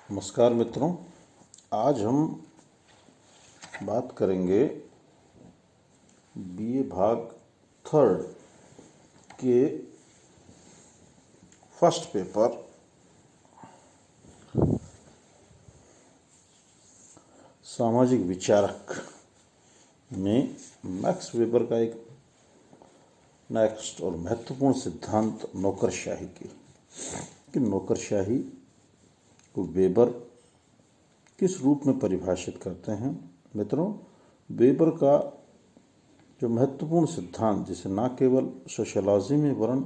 नमस्कार मित्रों, आज हम बात करेंगे बीए भाग थर्ड के फर्स्ट पेपर सामाजिक विचारक में मैक्स वेबर का एक नेक्स्ट और महत्वपूर्ण सिद्धांत नौकरशाही की कि नौकरशाही को वेबर किस रूप में परिभाषित करते हैं। मित्रों, वेबर का जो महत्वपूर्ण सिद्धांत, जिसे न केवल सोशियोलॉजी में वरन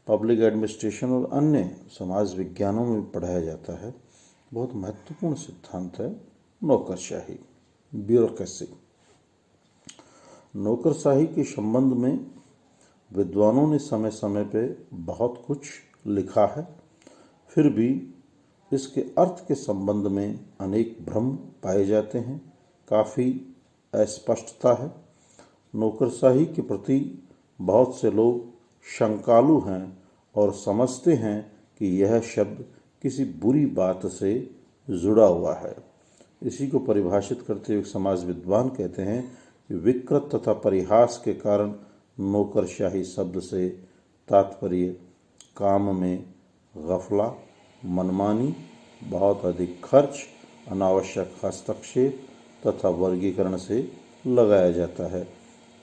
पब्लिक एडमिनिस्ट्रेशन और अन्य समाज विज्ञानों में पढ़ाया जाता है, बहुत महत्वपूर्ण सिद्धांत है नौकरशाही, ब्यूरोक्रेसी। नौकरशाही के संबंध में विद्वानों ने समय समय पे बहुत कुछ लिखा है, फिर भी इसके अर्थ के संबंध में अनेक भ्रम पाए जाते हैं, काफ़ी अस्पष्टता है। नौकरशाही के प्रति बहुत से लोग शंकालु हैं और समझते हैं कि यह शब्द किसी बुरी बात से जुड़ा हुआ है। इसी को परिभाषित करते हुए समाज विद्वान कहते हैं कि विकृत तथा परिहास के कारण नौकरशाही शब्द से तात्पर्य काम में गफला, मनमानी, बहुत अधिक खर्च, अनावश्यक हस्तक्षेप तथा वर्गीकरण से लगाया जाता है।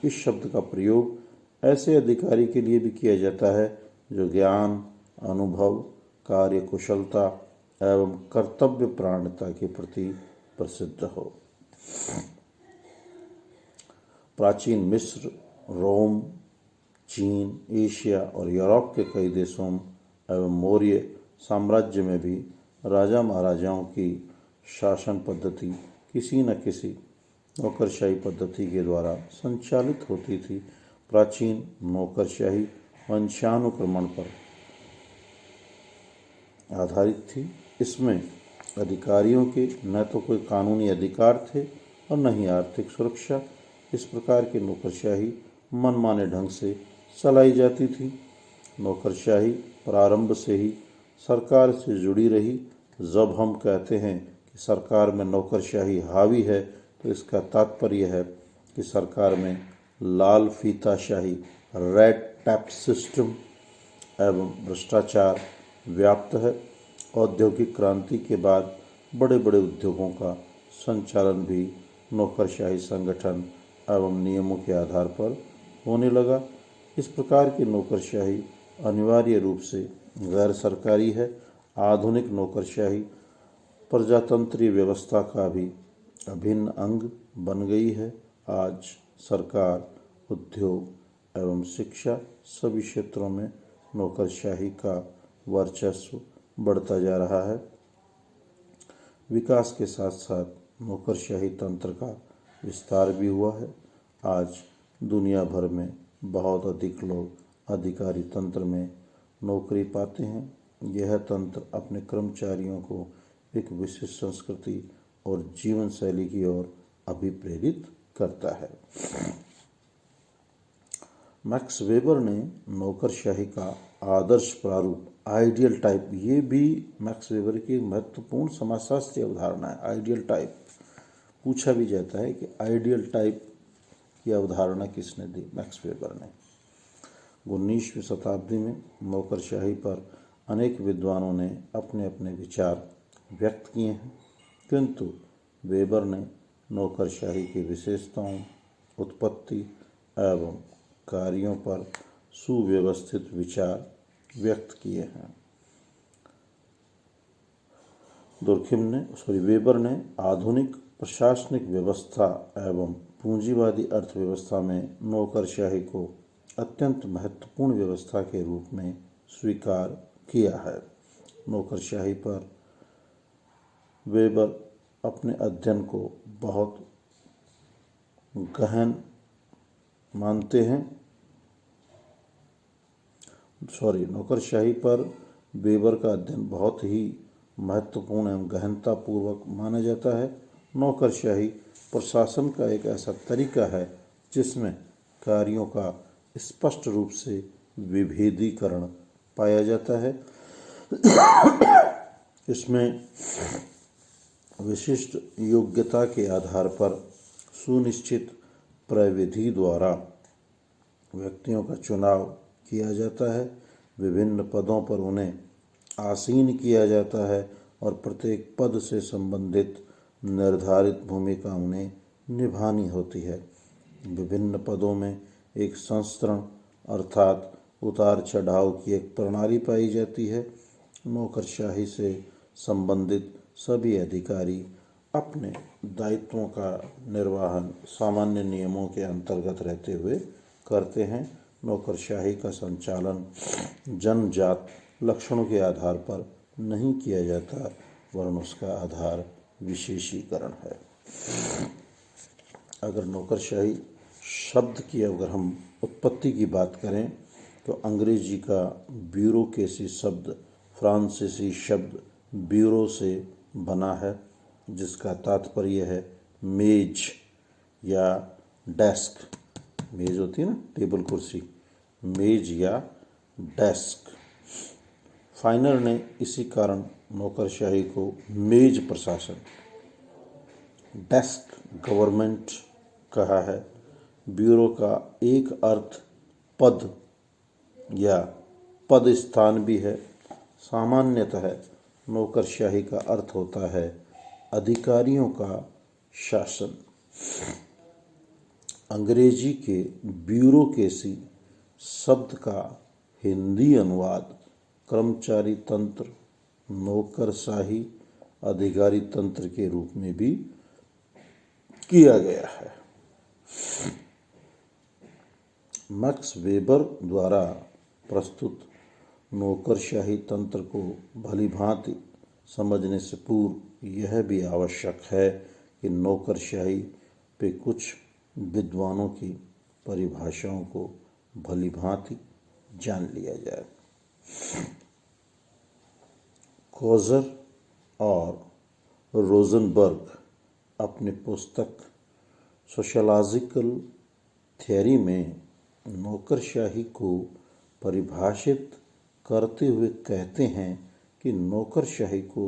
इस शब्द का प्रयोग ऐसे अधिकारी के लिए भी किया जाता है जो ज्ञान, अनुभव, कार्य कुशलता एवं कर्तव्य प्राणता के प्रति प्रसिद्ध हो। प्राचीन मिस्र, रोम, चीन, एशिया और यूरोप के कई देशों एवं मौर्य साम्राज्य में भी राजा महाराजाओं की शासन पद्धति किसी न किसी नौकरशाही पद्धति के द्वारा संचालित होती थी। प्राचीन नौकरशाही वंशानुक्रमण पर आधारित थी। इसमें अधिकारियों के न तो कोई कानूनी अधिकार थे और न ही आर्थिक सुरक्षा। इस प्रकार की नौकरशाही मनमाने ढंग से चलाई जाती थी। नौकरशाही प्रारंभ से ही सरकार से जुड़ी रही। जब हम कहते हैं कि सरकार में नौकरशाही हावी है, तो इसका तात्पर्य है कि सरकार में लाल फीताशाही, रेड टैप सिस्टम एवं भ्रष्टाचार व्याप्त है। औद्योगिक क्रांति के बाद बड़े बड़े उद्योगों का संचालन भी नौकरशाही संगठन एवं नियमों के आधार पर होने लगा। इस प्रकार की नौकरशाही अनिवार्य रूप से गैर सरकारी है। आधुनिक नौकरशाही प्रजातंत्रीय व्यवस्था का भी अभिन्न अंग बन गई है। आज सरकार, उद्योग एवं शिक्षा सभी क्षेत्रों में नौकरशाही का वर्चस्व बढ़ता जा रहा है। विकास के साथ साथ नौकरशाही तंत्र का विस्तार भी हुआ है। आज दुनिया भर में बहुत अधिक लोग अधिकारी तंत्र में नौकरी पाते हैं। यह तंत्र अपने कर्मचारियों को एक विशिष्ट संस्कृति और जीवन शैली की ओर अभिप्रेरित करता है। मैक्स वेबर ने नौकरशाही का आदर्श प्रारूप, आइडियल टाइप, ये भी मैक्स वेबर की एक महत्वपूर्ण समाजशास्त्रीय अवधारणा है। आइडियल टाइप पूछा भी जाता है कि आइडियल टाइप की अवधारणा किसने दी? मैक्स वेबर ने। 19वीं शताब्दी में नौकरशाही पर अनेक विद्वानों ने अपने अपने विचार व्यक्त किए हैं, किंतु वेबर ने नौकरशाही की विशेषताओं, उत्पत्ति एवं कार्यों पर सुव्यवस्थित विचार व्यक्त किए हैं। वेबर ने आधुनिक प्रशासनिक व्यवस्था एवं पूंजीवादी अर्थव्यवस्था में नौकरशाही को अत्यंत महत्वपूर्ण व्यवस्था के रूप में स्वीकार किया है। नौकरशाही पर वेबर अपने अध्ययन को बहुत गहन मानते हैं। नौकरशाही पर वेबर का अध्ययन बहुत ही महत्वपूर्ण एवं गहनतापूर्वक माना जाता है। नौकरशाही प्रशासन का एक ऐसा तरीका है जिसमें कार्यों का स्पष्ट रूप से विभेदीकरण पाया जाता है। इसमें विशिष्ट योग्यता के आधार पर सुनिश्चित प्रविधि द्वारा व्यक्तियों का चुनाव किया जाता है। विभिन्न पदों पर उन्हें आसीन किया जाता है और प्रत्येक पद से संबंधित निर्धारित भूमिका उन्हें निभानी होती है। विभिन्न पदों में एक संस्तरण अर्थात उतार चढ़ाव की एक प्रणाली पाई जाती है। नौकरशाही से संबंधित सभी अधिकारी अपने दायित्वों का निर्वहन सामान्य नियमों के अंतर्गत रहते हुए करते हैं। नौकरशाही का संचालन जन्मजात लक्षणों के आधार पर नहीं किया जाता, वरन उसका आधार विशेषीकरण है। अगर नौकरशाही शब्द की अगर हम उत्पत्ति की बात करें तो अंग्रेजी का ब्यूरोक्रेसी शब्द फ्रांसीसी शब्द ब्यूरो से बना है, जिसका तात्पर्य है मेज या डेस्क। मेज होती है ना, टेबल कुर्सी, मेज या डेस्क। फाइनर ने इसी कारण नौकरशाही को मेज प्रशासन, डेस्क गवर्नमेंट कहा है। ब्यूरो का एक अर्थ पद या पद स्थान भी है। सामान्यतः नौकरशाही का अर्थ होता है अधिकारियों का शासन। अंग्रेजी के ब्यूरोक्रेसी शब्द का हिंदी अनुवाद कर्मचारी तंत्र, नौकरशाही, अधिकारी तंत्र के रूप में भी किया गया है। मैक्स वेबर द्वारा प्रस्तुत नौकरशाही तंत्र को भलीभांति समझने से पूर्व यह भी आवश्यक है कि नौकरशाही पे कुछ विद्वानों की परिभाषाओं को भलीभांति जान लिया जाए। कोजर और रोजनबर्ग अपनी पुस्तक सोशियोलॉजिकल थियरी में नौकरशाही को परिभाषित करते हुए कहते हैं कि नौकरशाही को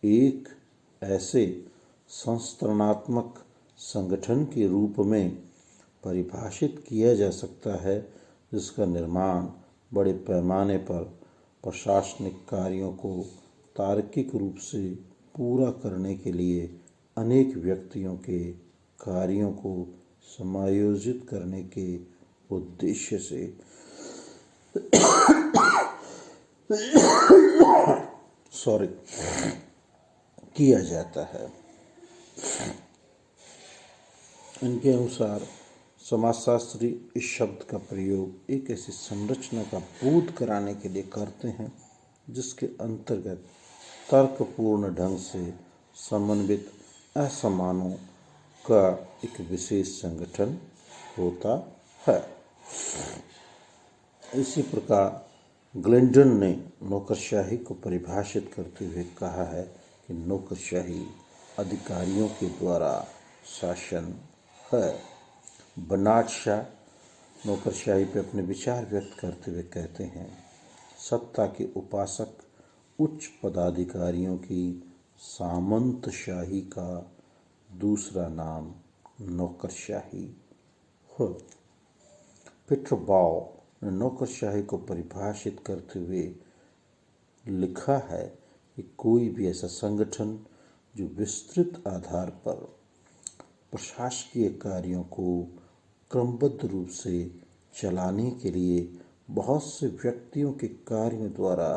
एक ऐसे संस्थानात्मक संगठन के रूप में परिभाषित किया जा सकता है जिसका निर्माण बड़े पैमाने पर प्रशासनिक कार्यों को तार्किक रूप से पूरा करने के लिए अनेक व्यक्तियों के कार्यों को समायोजित करने के उद्देश्य से किया जाता है। इनके अनुसार समाजशास्त्री इस शब्द का प्रयोग एक ऐसी संरचना का बोध कराने के लिए करते हैं जिसके अंतर्गत तर्कपूर्ण ढंग से समन्वित असमानों का एक विशेष संगठन होता है। इसी प्रकार ग्लिंडन ने नौकरशाही को परिभाषित करते हुए कहा है कि नौकरशाही अधिकारियों के द्वारा शासन है। बर्नार्ड शॉ नौकरशाही पर अपने विचार व्यक्त करते हुए कहते हैं, सत्ता के उपासक उच्च पदाधिकारियों की सामंतशाही का दूसरा नाम नौकरशाही है। पीटर बाउ ने नौकरशाही को परिभाषित करते हुए लिखा है कि कोई भी ऐसा संगठन जो विस्तृत आधार पर प्रशासकीय कार्यों को क्रमबद्ध रूप से चलाने के लिए बहुत से व्यक्तियों के कार्यों द्वारा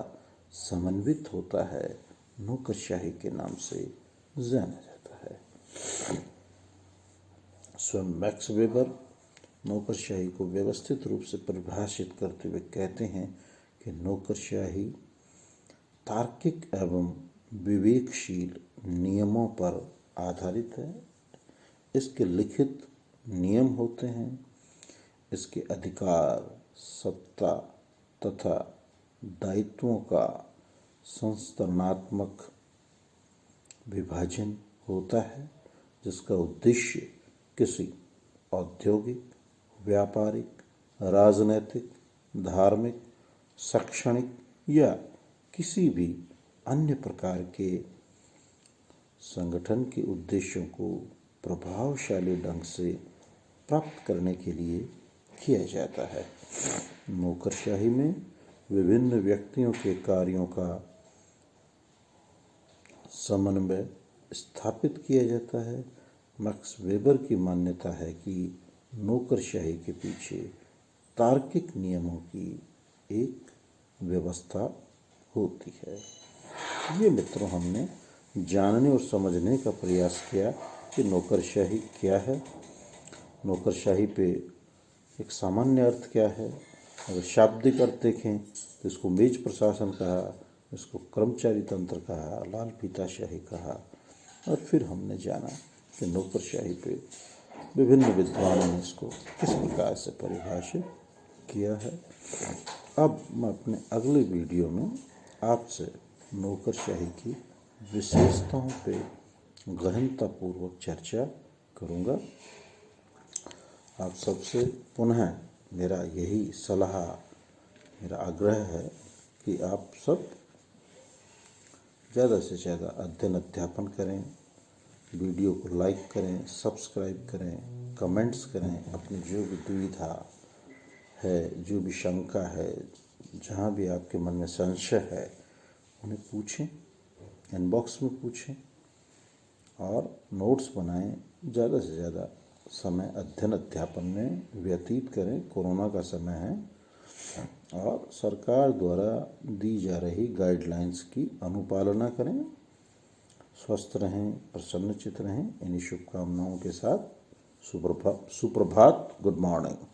समन्वित होता है, नौकरशाही के नाम से जाना जाता है। स्वयं मैक्स वेबर नौकरशाही को व्यवस्थित रूप से परिभाषित करते हुए कहते हैं कि नौकरशाही तार्किक एवं विवेकशील नियमों पर आधारित है। इसके लिखित नियम होते हैं। इसके अधिकार, सत्ता तथा दायित्वों का संस्थानात्मक विभाजन होता है जिसका उद्देश्य किसी औद्योगिक, व्यापारिक, राजनैतिक, धार्मिक, शैक्षणिक या किसी भी अन्य प्रकार के संगठन के उद्देश्यों को प्रभावशाली ढंग से प्राप्त करने के लिए किया जाता है। नौकरशाही में विभिन्न व्यक्तियों के कार्यों का समन्वय स्थापित किया जाता है। मैक्स वेबर की मान्यता है कि नौकरशाही के पीछे तार्किक नियमों की एक व्यवस्था होती है। ये मित्रों, हमने जानने और समझने का प्रयास किया कि नौकरशाही क्या है, नौकरशाही पे एक सामान्य अर्थ क्या है। अगर शाब्दिक अर्थ देखें तो इसको मेज प्रशासन कहा, इसको कर्मचारी तंत्र कहा, लाल फीताशाही कहा, और फिर हमने जाना कि नौकरशाही पे विभिन्न विद्वानों ने इसको किस प्रकार से परिभाषित किया है। अब मैं अपने अगले वीडियो में आपसे नौकरशाही की विशेषताओं पे गहनतापूर्वक चर्चा करूँगा। आप सबसे पुनः मेरा यही सलाह, मेरा आग्रह है कि आप सब ज़्यादा से ज़्यादा अध्ययन अध्यापन करें, वीडियो को लाइक करें, सब्सक्राइब करें, कमेंट्स करें, अपनी जो भी दुविधा है, जो भी शंका है, जहाँ भी आपके मन में संशय है, उन्हें पूछें, इनबॉक्स में पूछें और नोट्स बनाएं। ज़्यादा से ज़्यादा समय अध्ययन अध्यापन में व्यतीत करें। कोरोना का समय है और सरकार द्वारा दी जा रही गाइडलाइंस की अनुपालना करें। स्वस्थ रहें, प्रसन्नचित्त रहें। इन्हीं शुभकामनाओं के साथ सुप्रभात, गुड मॉर्निंग।